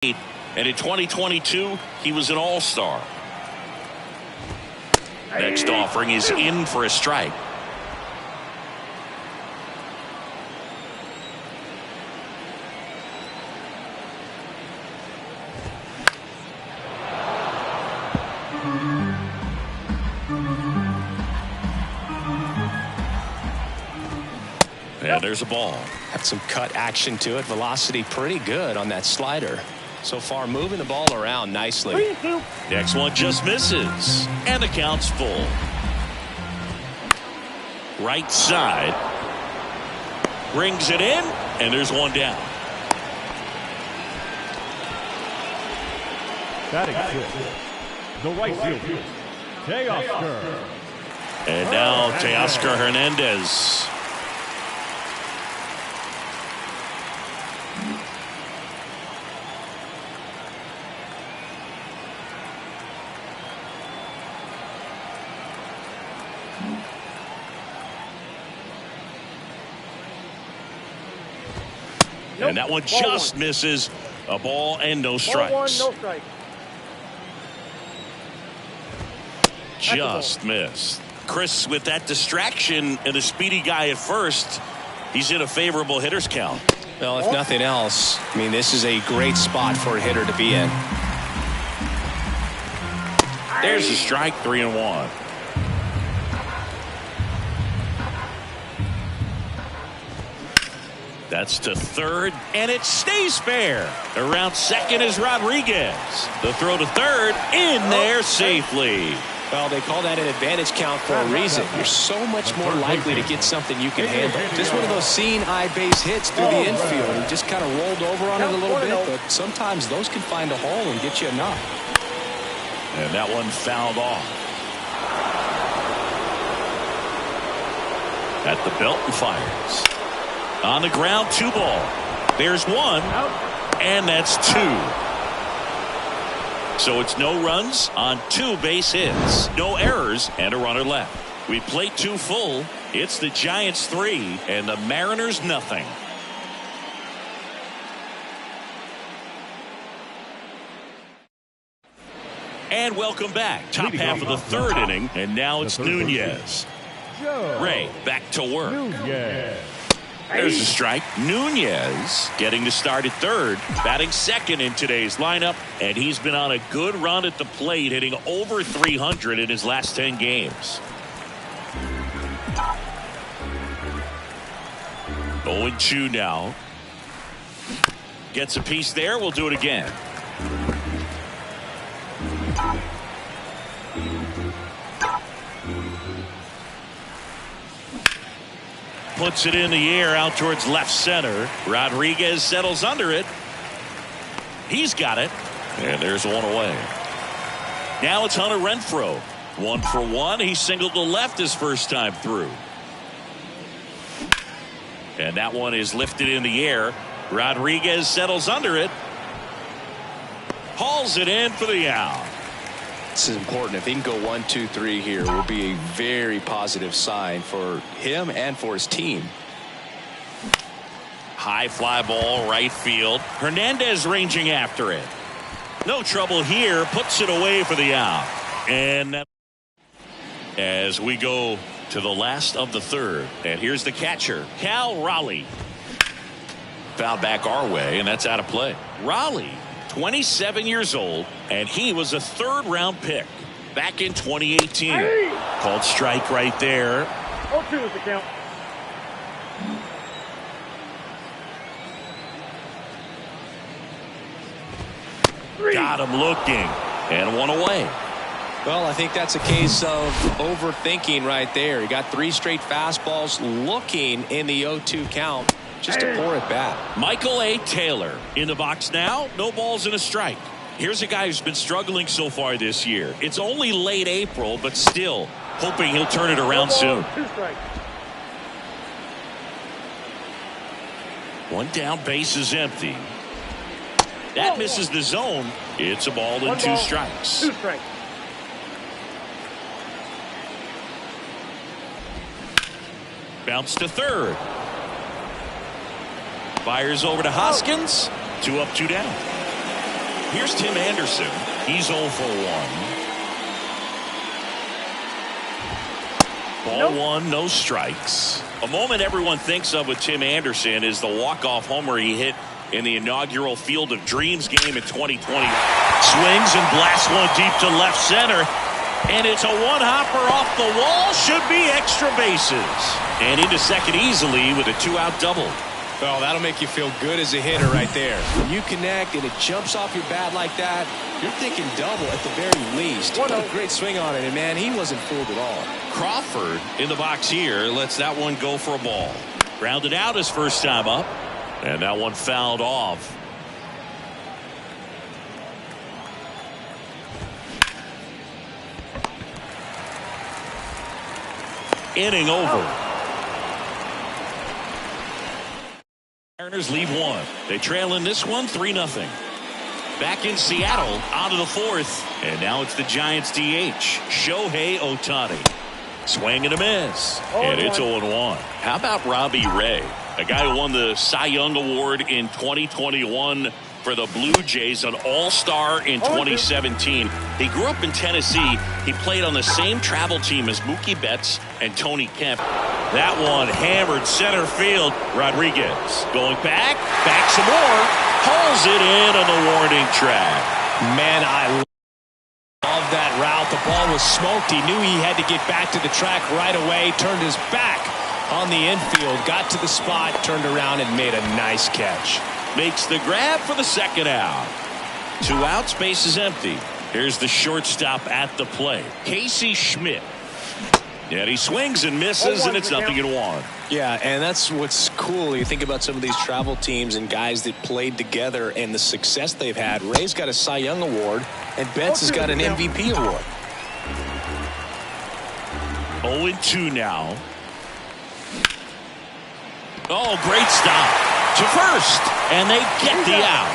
And in 2022, he was an all-star. Next offering is in for a strike. And there's a ball. Had some cut action to it. Velocity pretty good on that slider. So far moving the ball around nicely. Next one just misses. And the count's full. Right side. Brings it in. And there's one down. Batting fifth, the right fielder, Teoscar. And now Teoscar Hernandez. And that one just misses. A ball and no strikes. No strike. Just missed. Chris, with that distraction and a speedy guy at first, he's in a favorable hitter's count. Well, if nothing else, I mean, this is a great spot for a hitter to be in. There's a strike, 3-1. That's to third, and it stays fair. Around second is Rodriguez. The throw to third, in there safely. Well, they call that an advantage count for a reason. You're so much more likely to get something you can handle. Just one of those seeing eye base hits through the infield. He just kind of rolled over on it a little bit, but sometimes those can find a hole and get you enough. And that one fouled off. At the belt and fires. On the ground, 2 ball. There's 1, and that's 2. So it's no runs on 2 base hits, no errors, and a runner left. We plate 2 full. It's the Giants 3 and the Mariners nothing. And welcome back. Top half of the 3rd inning, and now it's Nunez. Ray back to work. There's a strike. Nunez getting to start at 3rd, batting 2nd in today's lineup, and he's been on a good run at the plate, hitting over 300 in his last 10 games. 0-2 now. Gets a piece there. We'll do it again. Puts it in the air out towards left center. Rodriguez settles under it. He's got it. And there's one away. Now it's Hunter Renfroe. 1 for 1. He singled to left his first time through. And that one is lifted in the air. Rodriguez settles under it. Hauls it in for the out. This is important. If he can go 1, 2, 3 here, will be a very positive sign for him and for his team. High fly ball, right field. Hernandez ranging after it. No trouble here. Puts it away for the out. And as we go to the last of the 3rd, and here's the catcher, Cal Raleigh. Foul back our way, and that's out of play. Raleigh, 27 years old, and he was a 3rd-round pick back in 2018. Called strike right there. 0-2 is the count. Got him looking, and 1 away. Well, I think that's a case of overthinking right there. He got 3 straight fastballs looking in the 0-2 count just to pour it back. Michael A. Taylor in the box now. No balls and a strike. Here's a guy who's been struggling so far this year. It's only late April, but still hoping he'll turn it around soon. 2 strikes. 1 down, base is empty. That misses the zone. It's a ball and 2 strikes. 2 strikes. Bounce to 3rd. Fires over to Hoskins. 2 up, 2 down. Here's Tim Anderson. He's 0 for 1. Ball one, no strikes. A moment everyone thinks of with Tim Anderson is the walk-off homer he hit in the inaugural Field of Dreams game in 2020. Swings and blasts one deep to left center. And it's a one-hopper off the wall. Should be extra bases. And into second easily with a 2-out double. Well, that'll make you feel good as a hitter right there. When you connect and it jumps off your bat like that, you're thinking double at the very least. What a great swing on it, and man, he wasn't fooled at all. Crawford in the box here lets that one go for a ball. Grounded out his first time up, and that one fouled off. Inning over. Mariners leave one. They trail in this one 3-0. Back in Seattle, out of the fourth. And now it's the Giants DH, Shohei Ohtani. Swing and a miss. And it's 0-1. How about Robbie Ray? A guy who won the Cy Young Award in 2021 for the Blue Jays, an all-star in 2017. He grew up in Tennessee. He played on the same travel team as Mookie Betts and Tony Kemp. That one hammered center field. Rodriguez going back some more. Pulls it in on the warning track. Man, I love that route. The ball was smoked. He knew he had to get back to the track right away. Turned his back on the infield. Got to the spot, turned around, and made a nice catch. Makes the grab for the second out. 2 outs, base is empty. Here's the shortstop at the plate, Casey Schmidt. And he swings and misses, and it's 0-1. Yeah, and that's what's cool. You think about some of these travel teams and guys that played together and the success they've had. Ray's got a Cy Young Award, and Betts has got an MVP award. 0-2 now. Oh, great stop to first, and they get the out.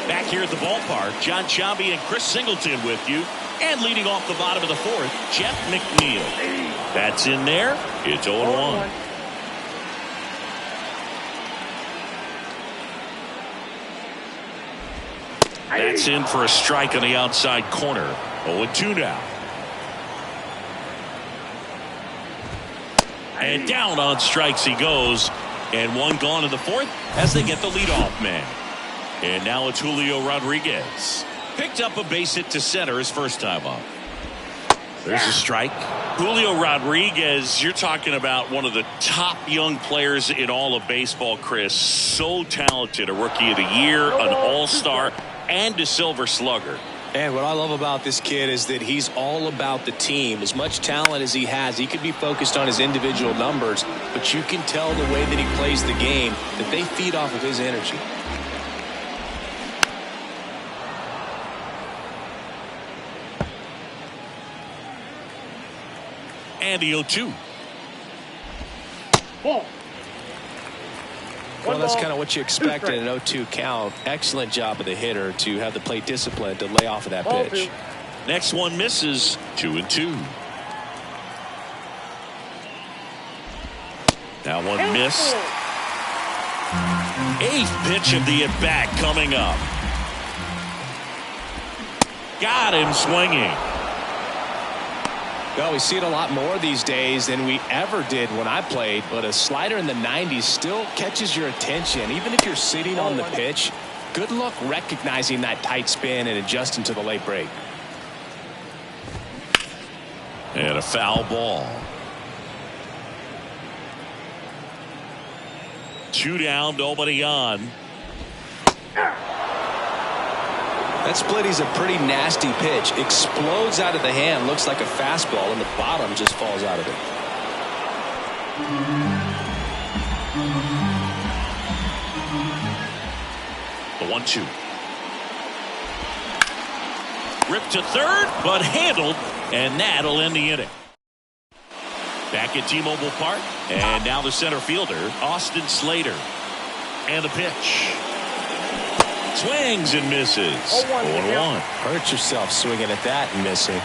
Back here at the ballpark, John Sciambi and Chris Singleton with you. And leading off the bottom of the fourth, Jeff McNeil. That's in there. It's 0-1. That's in for a strike on the outside corner. 0-2 now. And down on strikes he goes. And one gone in the fourth as they get the leadoff man. And now it's Julio Rodriguez. Picked up a base hit to center his first time up. There's a strike. Julio Rodriguez, you're talking about one of the top young players in all of baseball, Chris. So talented. A Rookie of the Year, an All-Star, and a Silver Slugger. And what I love about this kid is that he's all about the team. As much talent as he has, he could be focused on his individual numbers, but you can tell the way that he plays the game that they feed off of his energy. And the 0-2. Well, that's kind of what you expect in an 0-2 count. Excellent job of the hitter to have the plate discipline to lay off of that pitch. Next one misses. 2-2. That one missed. 8th pitch of the at-bat coming up. Got him swinging. Well, we see it a lot more these days than we ever did when I played, but a slider in the 90s still catches your attention. Even if you're sitting on the pitch, good luck recognizing that tight spin and adjusting to the late break. And a foul ball. 2 down, nobody on. That split is a pretty nasty pitch. Explodes out of the hand. Looks like a fastball, and the bottom just falls out of it. The 1-2. Ripped to third, but handled, and that'll end the inning. Back at T-Mobile Park, and now the center fielder, Austin Slater. And the pitch. Swings and misses. 0-1. Hurt yourself swinging at that and missing.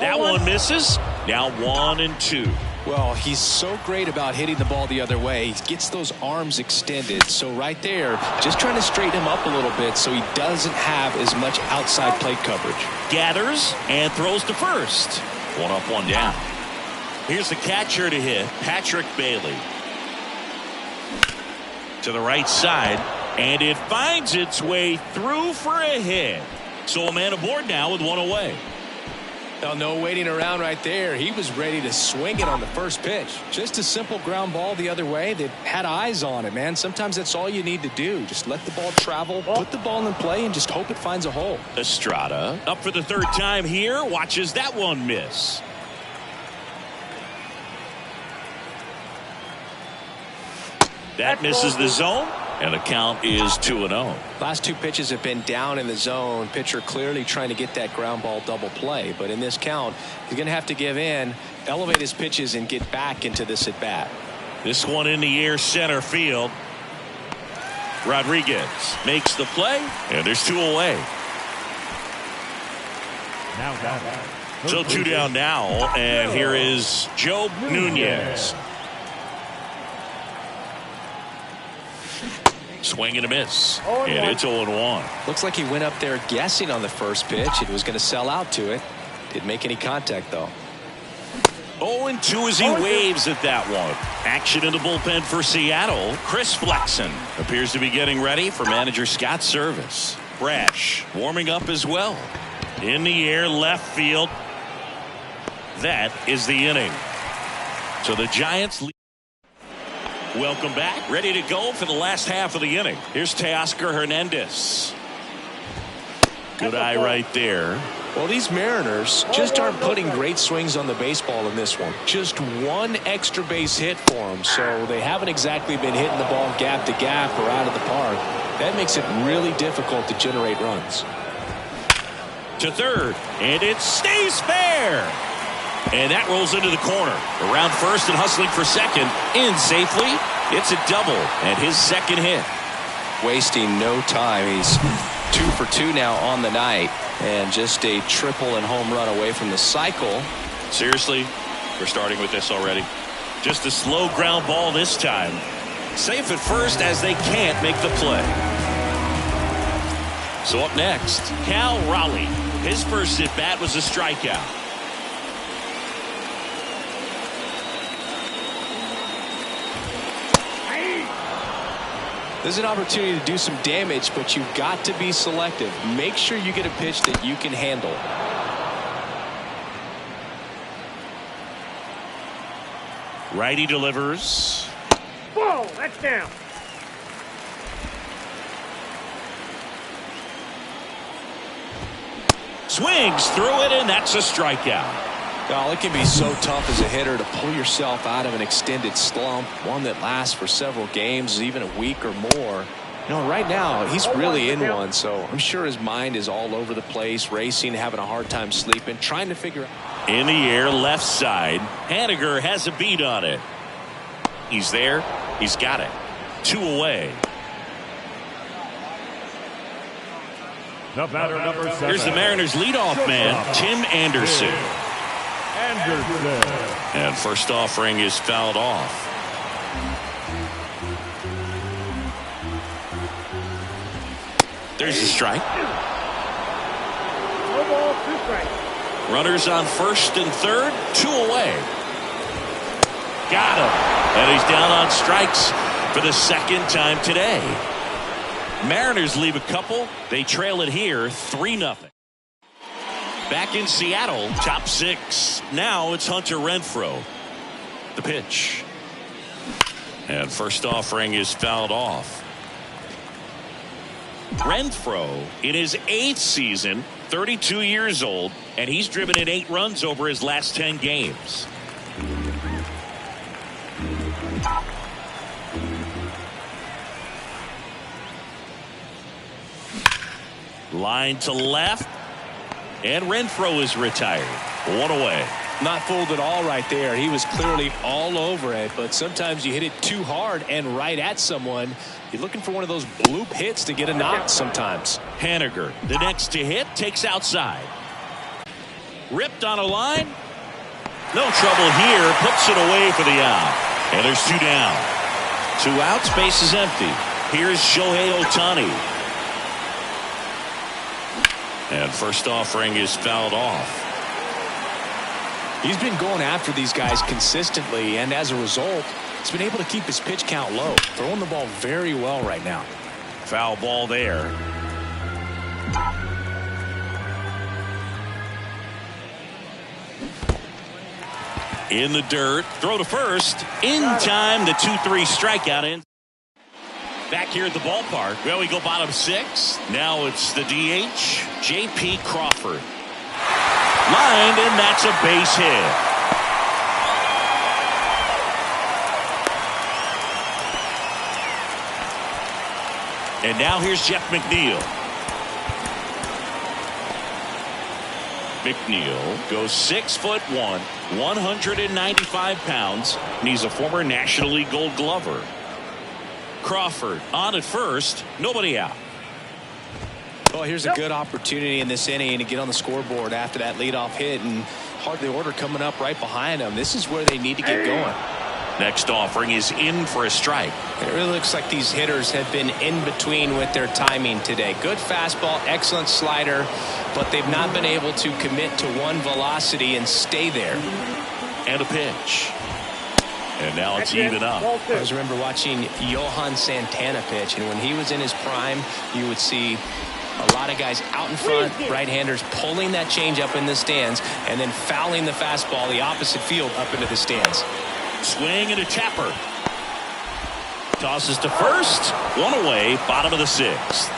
That one misses. Now 1-2. Well, he's so great about hitting the ball the other way. He gets those arms extended. So right there, just trying to straighten him up a little bit so he doesn't have as much outside plate coverage. Gathers and throws to first. 1 up, 1 down. Here's the catcher to hit, Patrick Bailey. To the right side, and it finds its way through for a hit. So a man aboard now with 1 away. Now, no waiting around right there. He was ready to swing it on the first pitch. Just a simple ground ball the other way. They had eyes on it, man. Sometimes that's all you need to do. Just let the ball travel, put the ball in play, and just hope it finds a hole. Estrada up for the 3rd time here. Watches that one miss. That misses the zone, and the count is 2-0. Last 2 pitches have been down in the zone. Pitcher clearly trying to get that ground ball double play. But in this count, he's going to have to give in, elevate his pitches, and get back into this at bat. This one in the air, center field. Rodriguez makes the play, and there's 2 away. Now down. So 2 down now, and here is Joe Nunez. Swing and a miss, and it's 0-1. Looks like he went up there guessing on the first pitch. It was going to sell out to it. Didn't make any contact, though. 0-2 as he waves at that one. Action in the bullpen for Seattle. Chris Flexen appears to be getting ready for manager Scott Service. Brash warming up as well. In the air, left field. That is the inning. So the Giants lead. Welcome back. Ready to go for the last half of the inning. Here's Teoscar Hernandez. Good eye right there. Well, these Mariners just aren't putting great swings on the baseball in this one. Just 1 extra base hit for them, so they haven't exactly been hitting the ball gap to gap or out of the park. That makes it really difficult to generate runs. To third, and it stays fair. And that rolls into the corner. Around first and hustling for second. In safely. It's a double and his 2nd hit. Wasting no time. He's 2 for 2 now on the night. And just a triple and home run away from the cycle. Seriously, we're starting with this already. Just a slow ground ball this time. Safe at first as they can't make the play. So up next, Cal Raleigh. His first at bat was a strikeout. There's an opportunity to do some damage, but you've got to be selective. Make sure you get a pitch that you can handle. Righty delivers. Whoa, that's down. Swings through it, and that's a strikeout. Well, it can be so tough as a hitter to pull yourself out of an extended slump, one that lasts for several games, even a week or more. You know, right now, he's really in one, so I'm sure his mind is all over the place, racing, having a hard time sleeping, trying to figure out. In the air, left side. Haniger has a beat on it. He's there. He's got it. 2 away. The batter, number 7. Here's the Mariners' leadoff man, Tim Anderson. And first offering is fouled off. There's a strike. No ball, 2 strikes. Runners on first and third, 2 away. Got him. And he's down on strikes for the 2nd time today. Mariners leave a couple. They trail it here 3-0. Back in Seattle, top 6. Now it's Hunter Renfroe. The pitch. And first offering is fouled off. Renfroe in his 8th season, 32 years old, and he's driven in 8 runs over his last 10 games. Line to left. And Renfroe is retired. 1 away. Not fooled at all right there. He was clearly all over it, but sometimes you hit it too hard and right at someone. You're looking for one of those bloop hits to get a knock sometimes. Haniger, the next to hit, takes outside. Ripped on a line. No trouble here. Puts it away for the out. And there's 2 down. 2 outs. Base is empty. Here's Shohei Ohtani. And first offering is fouled off. He's been going after these guys consistently, and as a result, he's been able to keep his pitch count low. Throwing the ball very well right now. Foul ball there. In the dirt. Throw to first. In time. The 2-3 strikeout in. Back here at the ballpark. Well, we go bottom 6. Now it's the DH, J.P. Crawford. Lined, and that's a base hit. And now here's Jeff McNeil. McNeil goes 6'1", 195 pounds, and he's a former National League Gold Glover. Crawford on at first, nobody out. Well, here's a good opportunity in this inning to get on the scoreboard after that leadoff hit, and hardly order coming up right behind them. This is where they need to get going. Next offering is in for a strike. It really looks like these hitters have been in between with their timing today. Good fastball, excellent slider, but they've not been able to commit to one velocity and stay there. And a pitch. And now it's even up. I always remember watching Johan Santana pitch, and when he was in his prime, you would see a lot of guys out in front, right-handers pulling that changeup in the stands and then fouling the fastball the opposite field up into the stands. Swing and a tapper. Tosses to first. One away, bottom of the 6th.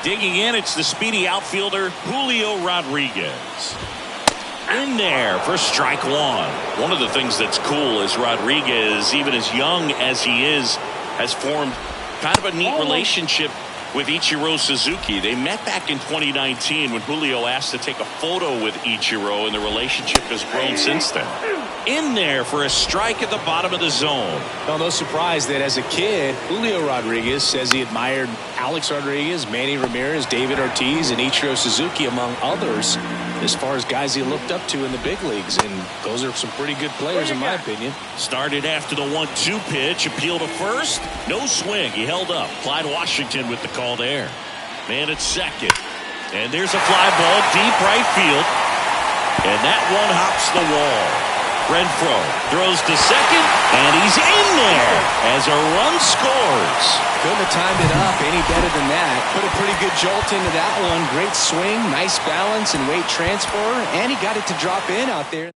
Digging in, it's the speedy outfielder Julio Rodriguez. In there for strike 1. One of the things that's cool is Rodriguez, even as young as he is, has formed kind of a neat relationship with Ichiro Suzuki. They met back in 2019 when Julio asked to take a photo with Ichiro, and the relationship has grown since then. In there for a strike at the bottom of the zone. Well, no surprise that as a kid, Julio Rodriguez says he admired Alex Rodriguez, Manny Ramirez, David Ortiz, and Ichiro Suzuki, among others, as far as guys he looked up to in the big leagues. And those are some pretty good players, in my opinion. Started after the 1-2 pitch. Appeal to first. No swing. He held up. Clyde Washington with the call there. Man at second. And there's a fly ball deep right field. And that one hops the wall. Renfroe throws to second, and he's in there as a run scores. Couldn't have timed it up any better than that. Put a pretty good jolt into that one. Great swing, nice balance and weight transfer, and he got it to drop in out there.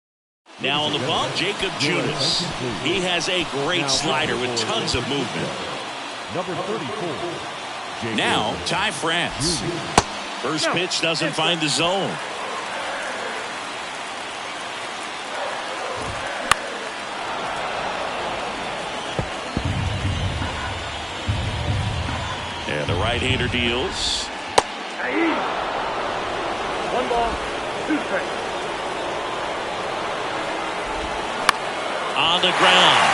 Now on the bump, Jacob Junis. He has a great slider with tons of movement. Number 34. Now, Ty France. First pitch doesn't find the zone. And the right-hander deals. 1 ball, 2 strikes. On the ground.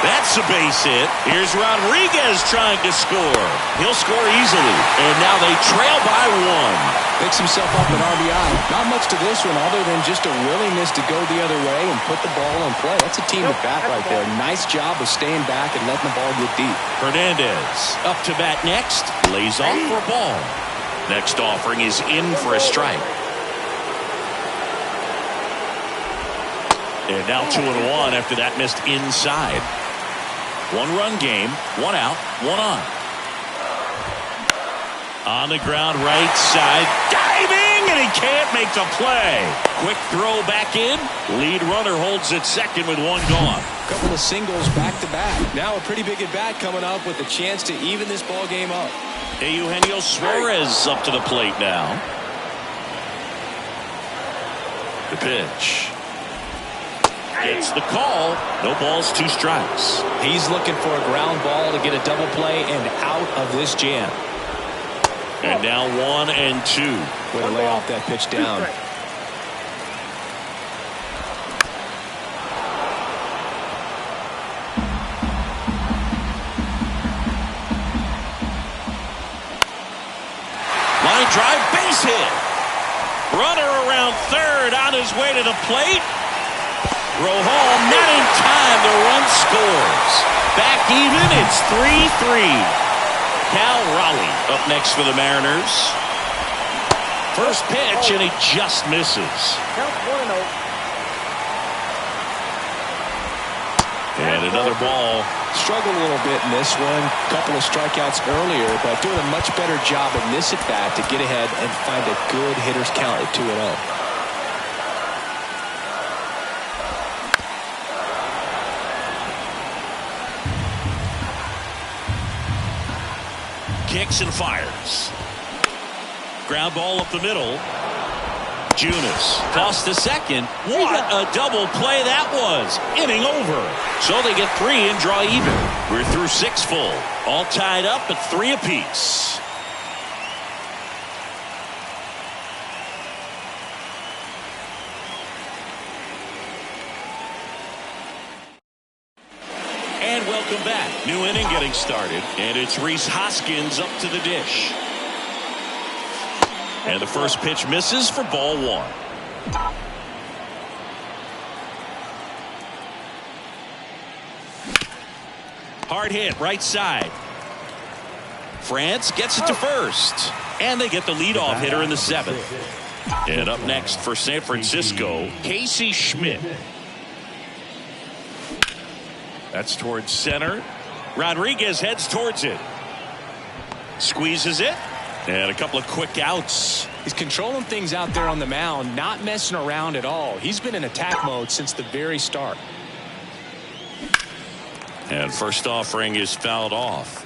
That's a base hit. Here's Rodriguez trying to score. He'll score easily. And now they trail by 1. Picks himself up an RBI. Not much to this one other than just a willingness to go the other way and put the ball in play. That's a team at bat right there. Nice job of staying back and letting the ball get deep. Hernandez up to bat next. Lays off for a ball. Next offering is in for a strike. And now 2-1 after that missed inside. 1-run game, 1 out, 1 on. On the ground, right side, diving, and he can't make the play. Quick throw back in. Lead runner holds at second with 1 gone. Couple of singles back to back. Now a pretty big at bat coming up with a chance to even this ball game up. Eugenio Suarez up to the plate now. The pitch. Gets the call. No balls, 2 strikes. He's looking for a ground ball to get a double play and out of this jam. And now 1 and 2. Way to lay off that pitch down. Line drive, base hit. Runner around third on his way to the plate. Rojo not in time. The run scores. Back even. It's 3-3. Cal Raleigh up next for the Mariners. First pitch, and he just misses. Count 1-0. And another ball. Struggled a little bit in this one. Couple of strikeouts earlier, but doing a much better job in this at bat to get ahead and find a good hitter's count at 2-0. Kicks and fires. Ground ball up the middle. Junis tossed to second. What a double play that was. Inning over. So they get 3 and draw even. We're through 6 full. All tied up at 3 apiece. And welcome back. New inning getting started. And it's Rhys Hoskins up to the dish. And the first pitch misses for ball 1. Hard hit right side. France gets it to first. And they get the leadoff hitter in the 7th. And up next for San Francisco, Casey Schmidt. That's towards center. Rodriguez heads towards it. Squeezes it. And a couple of quick outs. He's controlling things out there on the mound, not messing around at all. He's been in attack mode since the very start. And first offering is fouled off.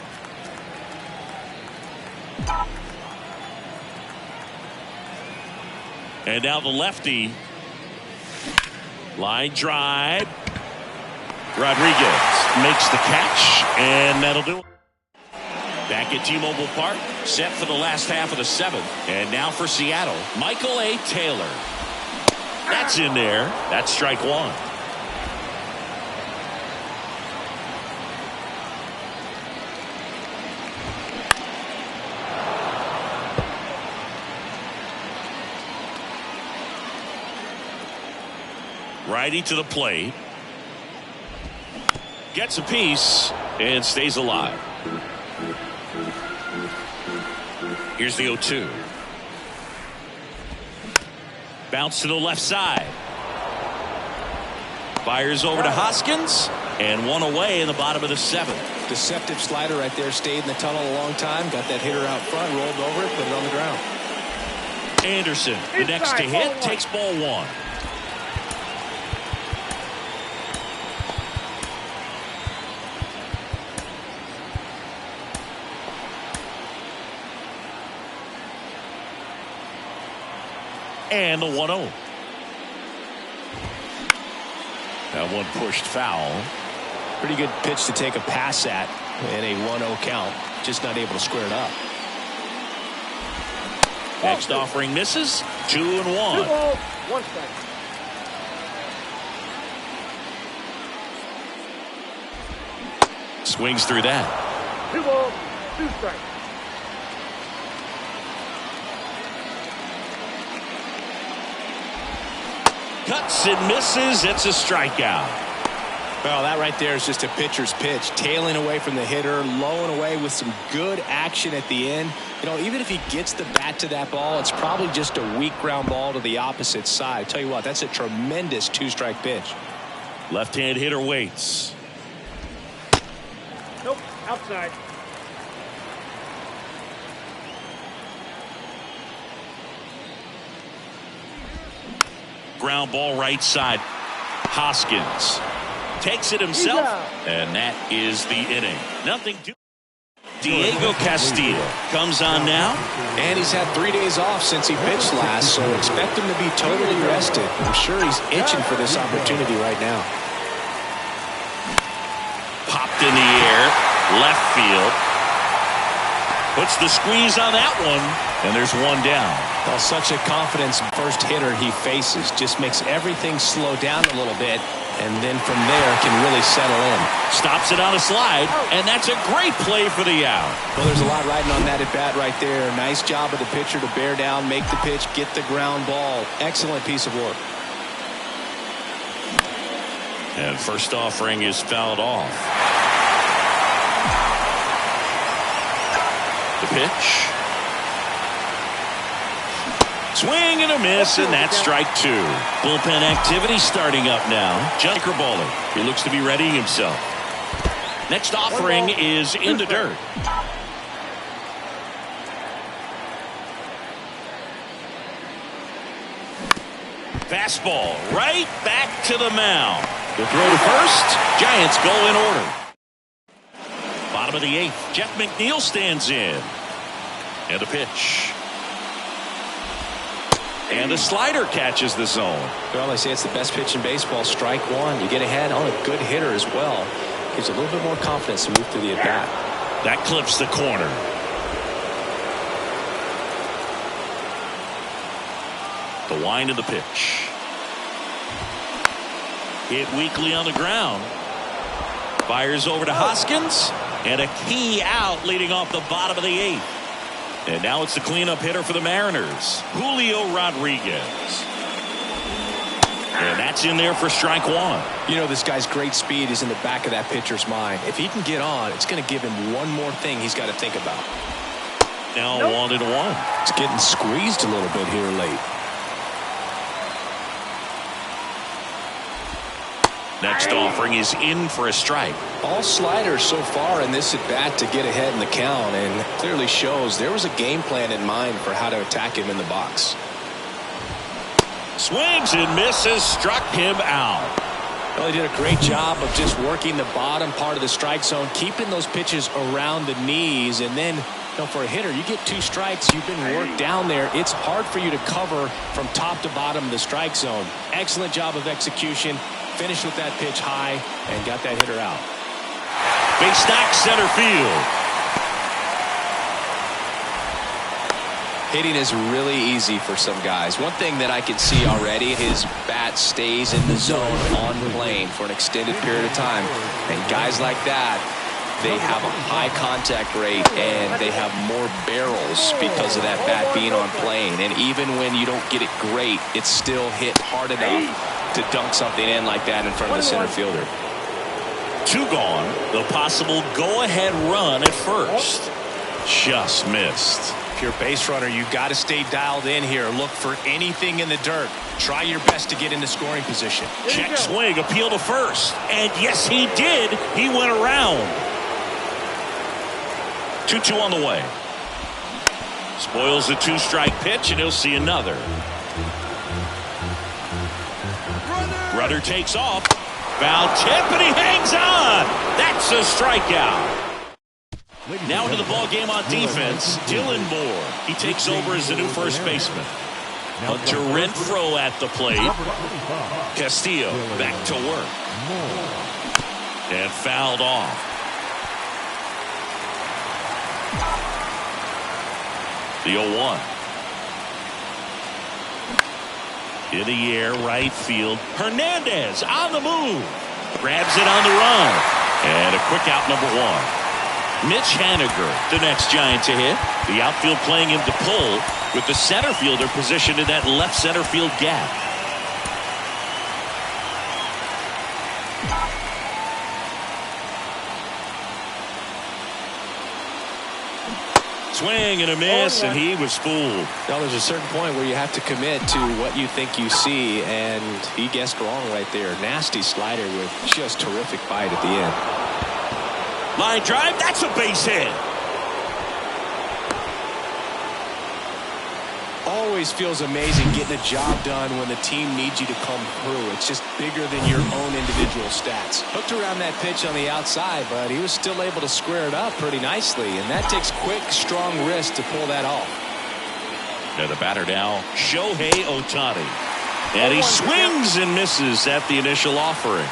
And now the lefty. Line drive. Rodriguez makes the catch, and that'll do it. Back at T-Mobile Park, set for the last half of the 7th. And now for Seattle, Michael A. Taylor. That's in there. That's strike 1. Righty to the plate. Gets a piece and stays alive. Here's the 0-2. Bounce to the left side. Fires over to Hoskins. And 1 away in the bottom of the 7th. Deceptive slider right there. Stayed in the tunnel a long time. Got that hitter out front. Rolled over it. Put it on the ground. Anderson, the next to hit, takes ball 1. And the 1-0. That one pushed foul. Pretty good pitch to take a pass at in a 1-0 count. Just not able to square it up. Next offering misses. 2-1. 2 balls, 1 strike. Swings through that. 2 balls, 2 strikes. Cuts and misses. It's a strikeout. Well, that right there is just a pitcher's pitch. Tailing away from the hitter, lowing away with some good action at the end. You know, even if he gets the bat to that ball, it's probably just a weak ground ball to the opposite side. Tell you what, that's a tremendous 2-strike pitch. Left-hand hitter waits. Nope, outside. Ground ball right side. Hoskins takes it himself, and that is the inning. Nothing to. Diego Castillo comes on now. And he's had 3 days off since he pitched last, so expect him to be totally rested. I'm sure he's itching for this opportunity right now. Popped in the air, left field. Puts the squeeze on that one, and there's 1 down. Well, such a confidence first hitter he faces. Just makes everything slow down a little bit, and then from there can really settle in. Stops it on a slide, and that's a great play for the out. Well, there's a lot riding on that at bat right there. Nice job of the pitcher to bear down, make the pitch, get the ground ball. Excellent piece of work. And first offering is fouled off. The pitch. Swing and a miss, and that's strike two. Bullpen activity starting up now. Junker Bowler. He looks to be readying himself. Next offering is in the dirt. Fastball right back to the mound. The throw to first. Giants go in order. Bottom of the eighth. Jeff McNeil stands in. And the pitch. And the slider catches the zone. Well, they say it's the best pitch in baseball. Strike one. You get ahead on a good hitter as well. Gives you a little bit more confidence to move through the at-bat. That clips the corner. The wind of the pitch. Hit weakly on the ground. Fires over to Hoskins. And a key out leading off the bottom of the eighth. And now it's the cleanup hitter for the Mariners, Julio Rodriguez. And that's in there for strike one. You know, this guy's great speed is in the back of that pitcher's mind. If he can get on, it's going to give him one more thing he's got to think about. Now 1-1. It's getting squeezed a little bit here late. Next offering is in for a strike. All sliders so far in this at bat to get ahead in the count, and clearly shows there was a game plan in mind for how to attack him in the box. Swings and misses, struck him out. Well, he did a great job of just working the bottom part of the strike zone, keeping those pitches around the knees, and then, you know, for a hitter, you get 2 strikes, you've been worked down there. It's hard for you to cover from top to bottom of the strike zone. Excellent job of execution. Finished with that pitch high and got that hitter out. Base knock center field. Hitting is really easy for some guys. One thing that I can see already, his bat stays in the zone on plane for an extended period of time. And guys like that, they have a high contact rate and they have more barrels because of that bat being on plane. And even when you don't get it great, it's still hit hard enough to dunk something in like that in front of the center fielder. 2 gone. The possible go-ahead run at first. Just missed. If you're a base runner, you got to stay dialed in here. Look for anything in the dirt. Try your best to get into scoring position. Check swing, appeal to first. And yes, he did. He went around. 2-2 on the way. Spoils the 2-strike pitch, and he'll see another. Rudder takes off. Foul tip, and he hangs on. That's a strikeout. Now into the ball game on defense, Dylan Moore. He takes over as the new first baseman. Hunter Renfroe at the plate. Castillo back to work. And fouled off. The 0-1. In the air, right field. Hernandez on the move. Grabs it on the run. And a quick out, number 1. Mitch Haniger, the next Giant to hit. The outfield playing him to pull with the center fielder positioned in that left center field gap. Swing and a miss, and he was fooled. Now, there's a certain point where you have to commit to what you think you see, and he guessed wrong right there. Nasty slider with just terrific bite at the end. Line drive, that's a base hit. Always feels amazing getting a job done when the team needs you to come through. It's just bigger than your own individual stats. Hooked around that pitch on the outside, but he was still able to square it up pretty nicely, and that takes quick, strong wrist to pull that off. Now the batter now, Shohei Ohtani. And he swings and misses at the initial offering.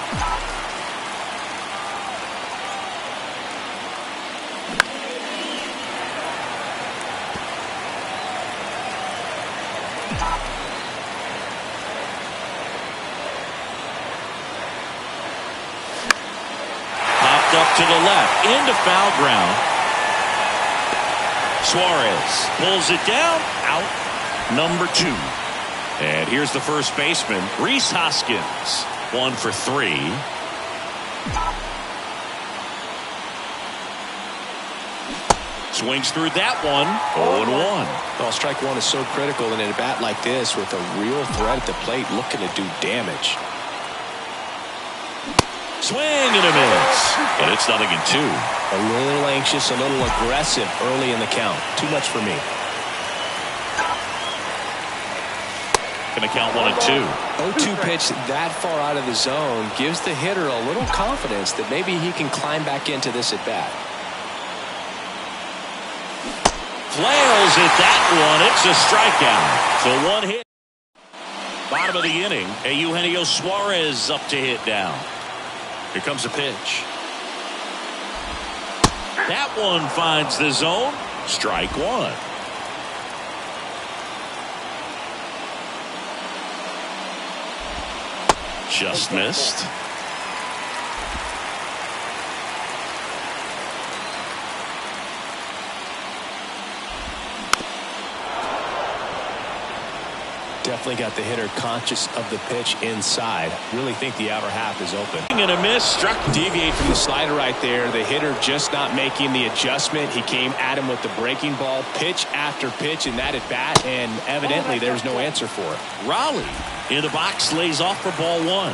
to the left into foul ground. Suarez pulls it down, out number 2. And here's the first baseman, Rhys Hoskins, 1 for 3. Swings through that one, 0-1. Well, strike one is so critical in a bat like this with a real threat at the plate looking to do damage. Swing and a miss. And it's 0-2. A little anxious, a little aggressive early in the count. Too much for me. Going to count 1-2. 0-2 pitch that far out of the zone gives the hitter a little confidence that maybe he can climb back into this at bat. Flails at that one. It's a strikeout. So 1 hit. Bottom of the inning. Eugenio Suarez up to hit down. Here comes a pitch. That one finds the zone. Strike 1. Just missed. Definitely got the hitter conscious of the pitch inside. Really think the outer half is open. And a miss. Struck. Deviate from the slider right there. The hitter just not making the adjustment. He came at him with the breaking ball, pitch after pitch in that at bat, and evidently there's no answer for it. Raleigh in the box lays off for ball 1.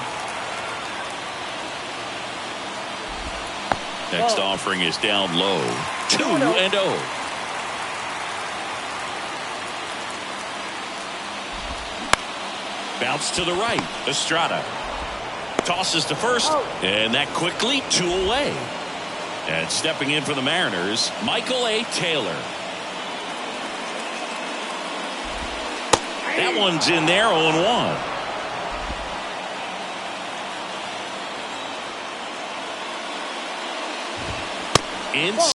Next offering is down low. 2-0. Bounce to the right. Estrada tosses to first, and that quickly 2 away. And stepping in for the Mariners, Michael A. Taylor. That one's in there, 0-1. In